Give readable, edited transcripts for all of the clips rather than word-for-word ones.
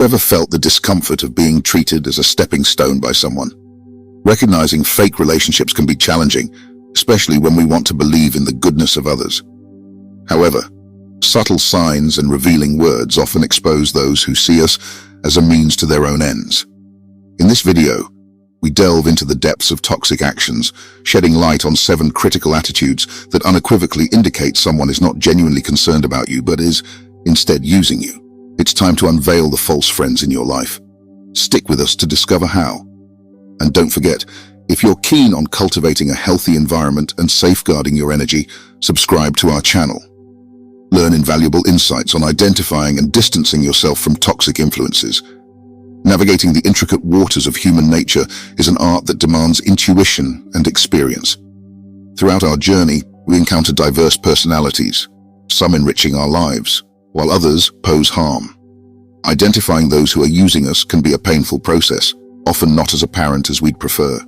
Ever felt the discomfort of being treated as a stepping stone by someone? Recognizing fake relationships can be challenging, especially when we want to believe in the goodness of others. However, subtle signs and revealing words often expose those who see us as a means to their own ends. In this video, we delve into the depths of toxic actions, shedding light on 7 critical attitudes that unequivocally indicate someone is not genuinely concerned about you, but is instead using you. It's time to unveil the false friends in your life. Stick with us to discover how. And don't forget, if you're keen on cultivating a healthy environment and safeguarding your energy, subscribe to our channel. Learn invaluable insights on identifying and distancing yourself from toxic influences. Navigating the intricate waters of human nature is an art that demands intuition and experience. Throughout our journey, we encounter diverse personalities, some enriching our lives, while others pose harm. Identifying those who are using us can be a painful process, often not as apparent as we'd prefer.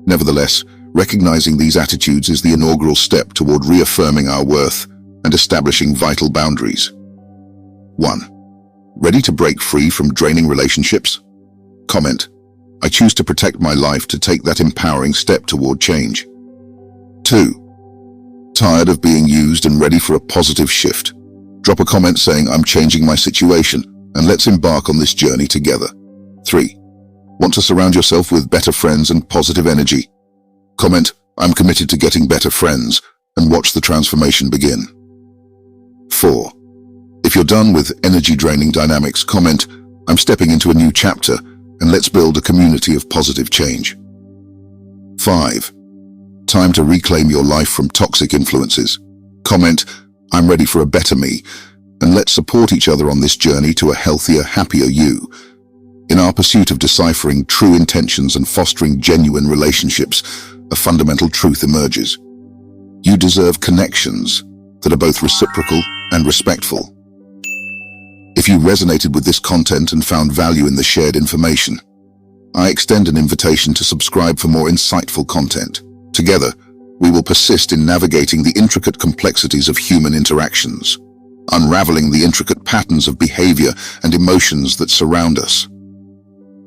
Nevertheless, recognizing these attitudes is the inaugural step toward reaffirming our worth and establishing vital boundaries. 1. Ready to break free from draining relationships? Comment: I choose to protect my life to take that empowering step toward change. 2. Tired of being used and ready for a positive shift? Drop a comment saying, I'm changing my situation, and let's embark on this journey together. 3. Want to surround yourself with better friends and positive energy? Comment, I'm committed to getting better friends, and watch the transformation begin. 4. If you're done with energy-draining dynamics, comment, I'm stepping into a new chapter, and let's build a community of positive change. 5. Time to reclaim your life from toxic influences? Comment, I'm ready for a better me, and let's support each other on this journey to a healthier, happier you. In our pursuit of deciphering true intentions and fostering genuine relationships, a fundamental truth emerges. You deserve connections that are both reciprocal and respectful. If you resonated with this content and found value in the shared information, I extend an invitation to subscribe for more insightful content. Together, we will persist in navigating the intricate complexities of human interactions, unraveling the intricate patterns of behavior and emotions that surround us.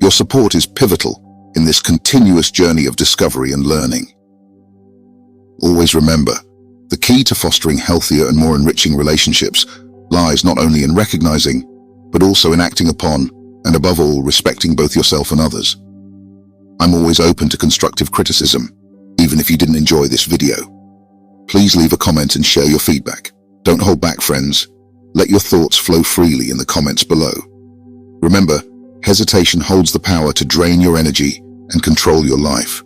Your support is pivotal in this continuous journey of discovery and learning. Always remember, the key to fostering healthier and more enriching relationships lies not only in recognizing, but also in acting upon, and above all, respecting both yourself and others. I'm always open to constructive criticism, even if you didn't enjoy this video. Please leave a comment and share your feedback. Don't hold back, friends. Let your thoughts flow freely in the comments below. Remember, hesitation holds the power to drain your energy and control your life.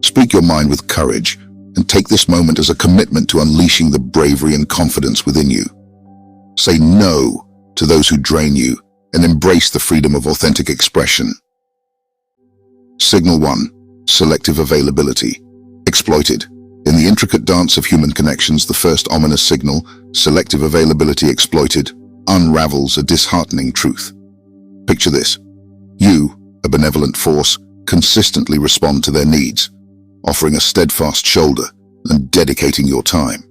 Speak your mind with courage and take this moment as a commitment to unleashing the bravery and confidence within you. Say no to those who drain you and embrace the freedom of authentic expression. Signal 1. Selective availability. Exploited. In the intricate dance of human connections, the first ominous signal, selective availability exploited, unravels a disheartening truth. Picture this. You, a benevolent force, consistently respond to their needs, offering a steadfast shoulder and dedicating your time.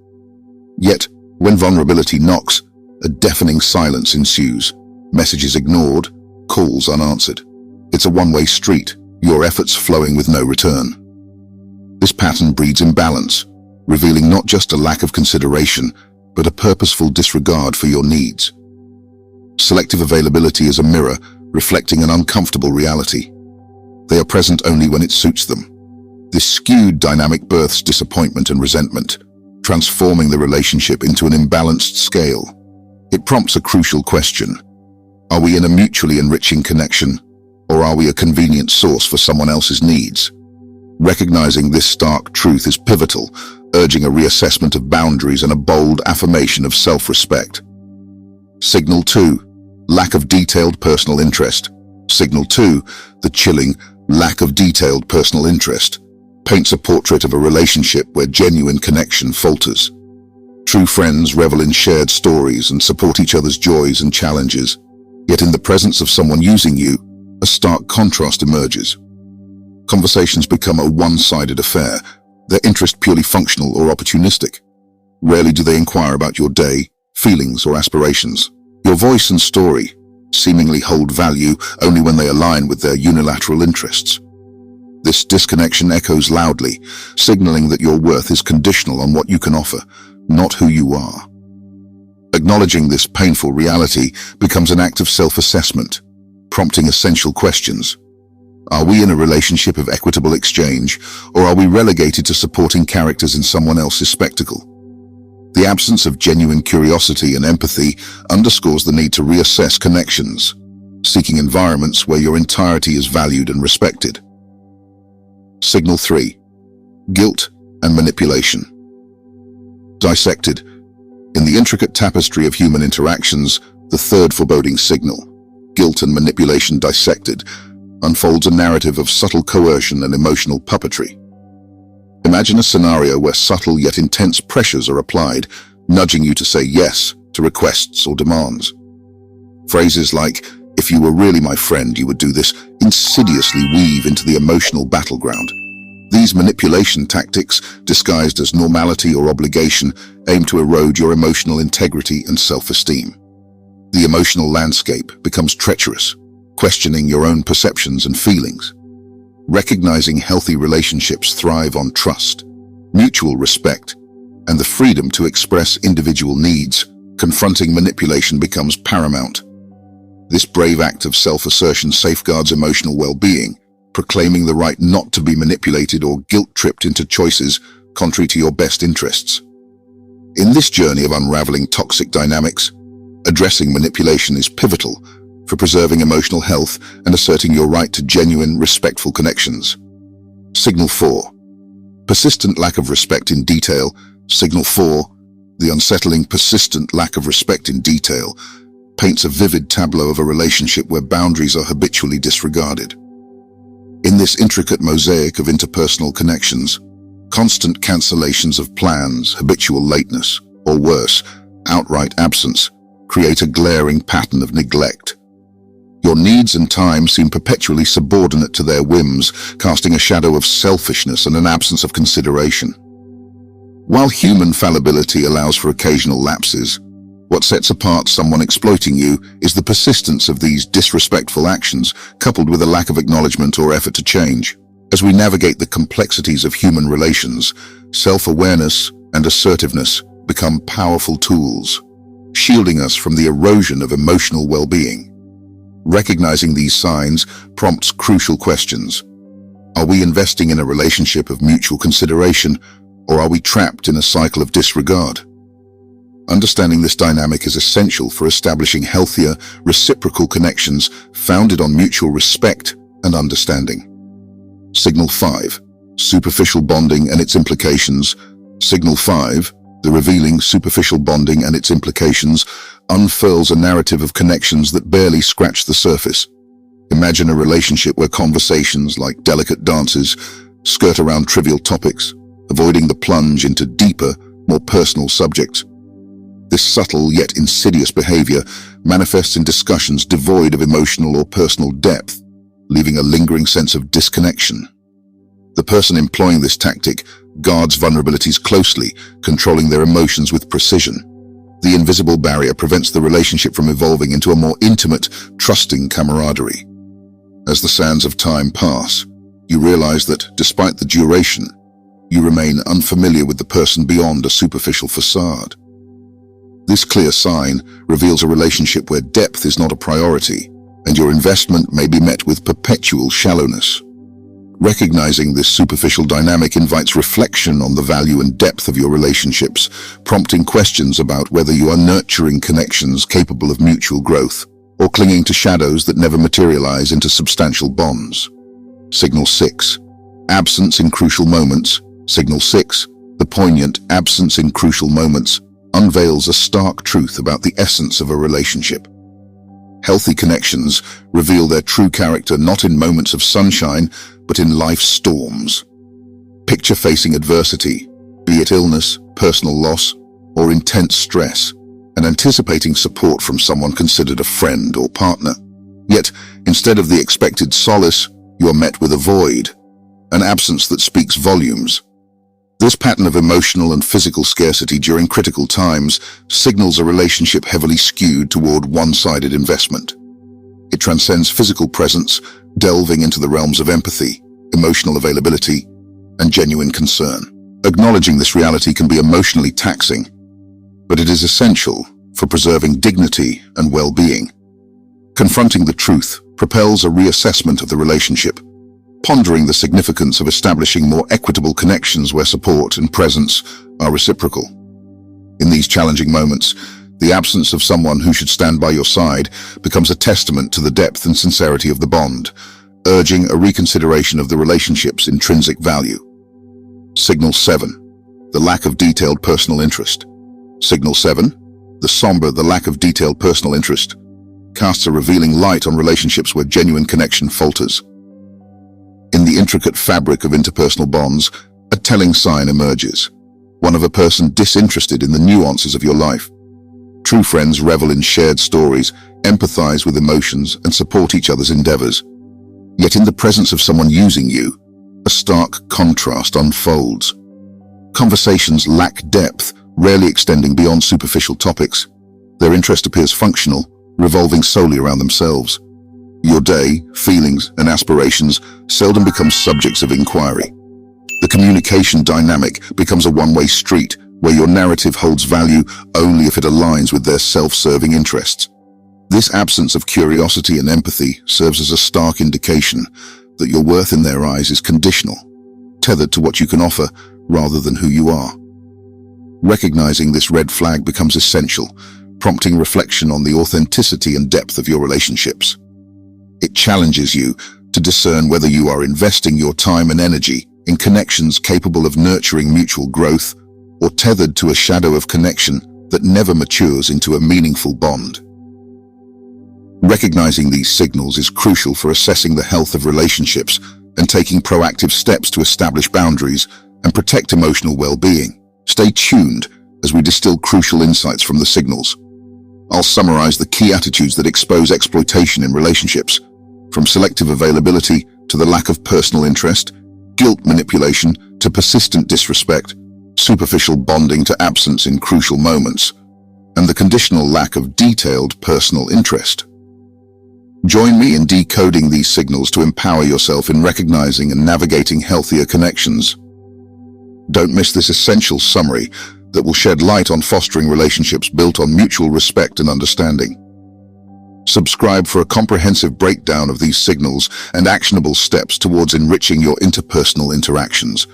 Yet, when vulnerability knocks, a deafening silence ensues, messages ignored, calls unanswered. It's a one-way street, your efforts flowing with no return. This pattern breeds imbalance, revealing not just a lack of consideration, but a purposeful disregard for your needs. Selective availability is a mirror reflecting an uncomfortable reality. They are present only when it suits them. This skewed dynamic births disappointment and resentment, transforming the relationship into an imbalanced scale. It prompts a crucial question. Are we in a mutually enriching connection, or are we a convenient source for someone else's needs? Recognizing this stark truth is pivotal, urging a reassessment of boundaries and a bold affirmation of self-respect. Signal 2. Lack of detailed personal interest. Signal 2. The chilling lack of detailed personal interest paints a portrait of a relationship where genuine connection falters. True friends revel in shared stories and support each other's joys and challenges. Yet in the presence of someone using you, a stark contrast emerges. Conversations become a one-sided affair, their interest purely functional or opportunistic. Rarely do they inquire about your day, feelings, or aspirations. Your voice and story, seemingly hold value only when they align with their unilateral interests. This disconnection echoes loudly, signaling that your worth is conditional on what you can offer, not who you are. Acknowledging this painful reality becomes an act of self-assessment, prompting essential questions. Are we in a relationship of equitable exchange, or are we relegated to supporting characters in someone else's spectacle? The absence of genuine curiosity and empathy underscores the need to reassess connections, seeking environments where your entirety is valued and respected. Signal 3. Guilt and manipulation. Dissected. In the intricate tapestry of human interactions, the third foreboding signal, guilt and manipulation dissected, unfolds a narrative of subtle coercion and emotional puppetry. Imagine a scenario where subtle yet intense pressures are applied, nudging you to say yes to requests or demands. Phrases like, "If you were really my friend, you would do this," insidiously weave into the emotional battleground. These manipulation tactics, disguised as normality or obligation, aim to erode your emotional integrity and self-esteem. The emotional landscape becomes treacherous, questioning your own perceptions and feelings. Recognizing healthy relationships thrive on trust, mutual respect, and the freedom to express individual needs, confronting manipulation becomes paramount. This brave act of self-assertion safeguards emotional well-being, proclaiming the right not to be manipulated or guilt-tripped into choices contrary to your best interests. In this journey of unraveling toxic dynamics, addressing manipulation is pivotal for preserving emotional health and asserting your right to genuine, respectful connections. Signal 4. Persistent lack of respect in detail. Signal 4. The unsettling, persistent lack of respect in detail paints a vivid tableau of a relationship where boundaries are habitually disregarded. In this intricate mosaic of interpersonal connections, constant cancellations of plans, habitual lateness, or worse, outright absence, create a glaring pattern of neglect. Your needs and time seem perpetually subordinate to their whims, casting a shadow of selfishness and an absence of consideration. While human fallibility allows for occasional lapses, what sets apart someone exploiting you is the persistence of these disrespectful actions, coupled with a lack of acknowledgement or effort to change. As we navigate the complexities of human relations, self-awareness and assertiveness become powerful tools, shielding us from the erosion of emotional well-being. Recognizing these signs prompts crucial questions. Are we investing in a relationship of mutual consideration, or are we trapped in a cycle of disregard? Understanding this dynamic is essential for establishing healthier, reciprocal connections founded on mutual respect and understanding. Signal 5. Superficial bonding and its implications. Signal 5. The revealing superficial bonding and its implications unfurls a narrative of connections that barely scratch the surface. Imagine a relationship where conversations like delicate dances skirt around trivial topics, avoiding the plunge into deeper, more personal subjects. This subtle yet insidious behavior manifests in discussions devoid of emotional or personal depth, leaving a lingering sense of disconnection. The person employing this tactic guards vulnerabilities closely, controlling their emotions with precision. The invisible barrier prevents the relationship from evolving into a more intimate, trusting camaraderie. As the sands of time pass, you realize that, despite the duration, you remain unfamiliar with the person beyond a superficial facade. This clear sign reveals a relationship where depth is not a priority, and your investment may be met with perpetual shallowness. Recognizing this superficial dynamic invites reflection on the value and depth of your relationships, prompting questions about whether you are nurturing connections capable of mutual growth, or clinging to shadows that never materialize into substantial bonds. Signal 6. Absence in crucial moments. Signal 6. The poignant absence in crucial moments unveils a stark truth about the essence of a relationship. Healthy connections reveal their true character not in moments of sunshine, but in life's storms. Picture facing adversity, be it illness, personal loss, or intense stress, and anticipating support from someone considered a friend or partner. Yet, instead of the expected solace, you are met with a void, an absence that speaks volumes. This pattern of emotional and physical scarcity during critical times signals a relationship heavily skewed toward one-sided investment. It transcends physical presence, delving into the realms of empathy, emotional availability, and genuine concern. Acknowledging this reality can be emotionally taxing, but it is essential for preserving dignity and well-being. Confronting the truth propels a reassessment of the relationship, pondering the significance of establishing more equitable connections where support and presence are reciprocal. In these challenging moments, the absence of someone who should stand by your side becomes a testament to the depth and sincerity of the bond, urging a reconsideration of the relationship's intrinsic value. Signal 7. The lack of detailed personal interest. Signal 7. The lack of detailed personal interest casts a revealing light on relationships where genuine connection falters. In the intricate fabric of interpersonal bonds, a telling sign emerges, one of a person disinterested in the nuances of your life. True friends revel in shared stories, empathize with emotions, and support each other's endeavors. Yet in the presence of someone using you, a stark contrast unfolds. Conversations lack depth, rarely extending beyond superficial topics. Their interest appears functional, revolving solely around themselves. Your day, feelings, and aspirations seldom become subjects of inquiry. The communication dynamic becomes a one-way street, where your narrative holds value only if it aligns with their self-serving interests. This absence of curiosity and empathy serves as a stark indication that your worth in their eyes is conditional, tethered to what you can offer rather than who you are. Recognizing this red flag becomes essential, prompting reflection on the authenticity and depth of your relationships. It challenges you to discern whether you are investing your time and energy in connections capable of nurturing mutual growth or tethered to a shadow of connection that never matures into a meaningful bond. Recognizing these signals is crucial for assessing the health of relationships and taking proactive steps to establish boundaries and protect emotional well-being. Stay tuned as we distill crucial insights from the signals. I'll summarize the key attitudes that expose exploitation in relationships, from selective availability to the lack of personal interest, guilt manipulation to persistent disrespect, superficial bonding to absence in crucial moments, and the conditional lack of detailed personal interest. Join me in decoding these signals to empower yourself in recognizing and navigating healthier connections. Don't miss this essential summary that will shed light on fostering relationships built on mutual respect and understanding. Subscribe for a comprehensive breakdown of these signals and actionable steps towards enriching your interpersonal interactions.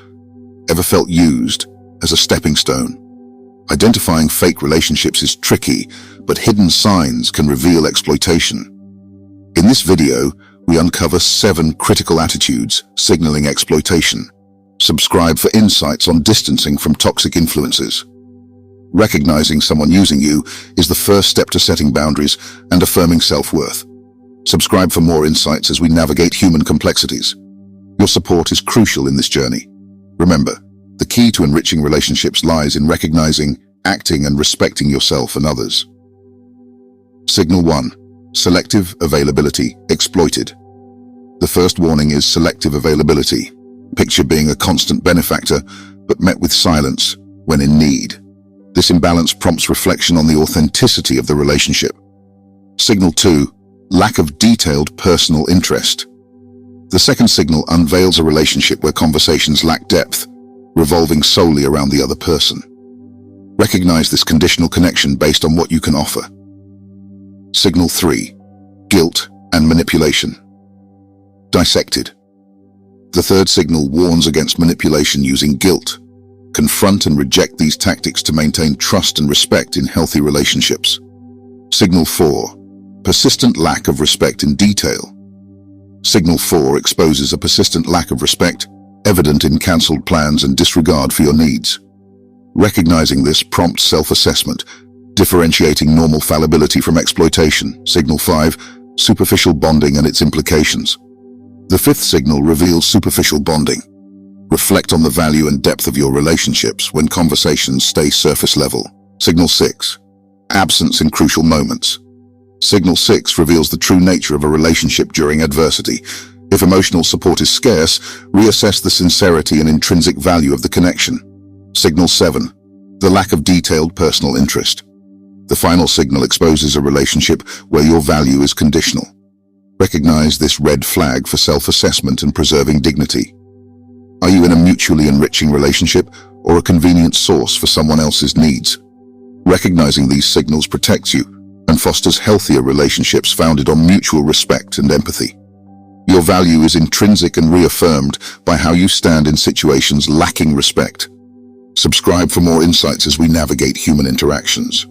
Ever felt used as a stepping stone? Identifying fake relationships is tricky, but hidden signs can reveal exploitation. In this video, we uncover 7 critical attitudes signaling exploitation. Subscribe for insights on distancing from toxic influences. Recognizing someone using you is the first step to setting boundaries and affirming self-worth. Subscribe for more insights as we navigate human complexities. Your support is crucial in this journey. Remember, the key to enriching relationships lies in recognizing, acting, and respecting yourself and others. Signal 1. Selective availability exploited. The first warning is selective availability. Picture being a constant benefactor, but met with silence when in need. This imbalance prompts reflection on the authenticity of the relationship. Signal 2. Lack of detailed personal interest. The second signal unveils a relationship where conversations lack depth, revolving solely around the other person. Recognize this conditional connection based on what you can offer. Signal 3. Guilt and manipulation. Dissected. The third signal warns against manipulation using guilt. Confront and reject these tactics to maintain trust and respect in healthy relationships. Signal 4. Persistent lack of respect in detail. Signal 4 exposes a persistent lack of respect, evident in cancelled plans and disregard for your needs. Recognizing this prompts self-assessment, differentiating normal fallibility from exploitation. Signal 5. Superficial bonding and its implications. The fifth signal reveals superficial bonding. Reflect on the value and depth of your relationships when conversations stay surface level. Signal 6. Absence in crucial moments. Signal 6 reveals the true nature of a relationship during adversity. If emotional support is scarce, reassess the sincerity and intrinsic value of the connection. Signal 7. The lack of detailed personal interest. The final signal exposes a relationship where your value is conditional. Recognize this red flag for self-assessment and preserving dignity. Are you in a mutually enriching relationship or a convenient source for someone else's needs? Recognizing these signals protects you and fosters healthier relationships founded on mutual respect and empathy. Your value is intrinsic and reaffirmed by how you stand in situations lacking respect. Subscribe for more insights as we navigate human interactions.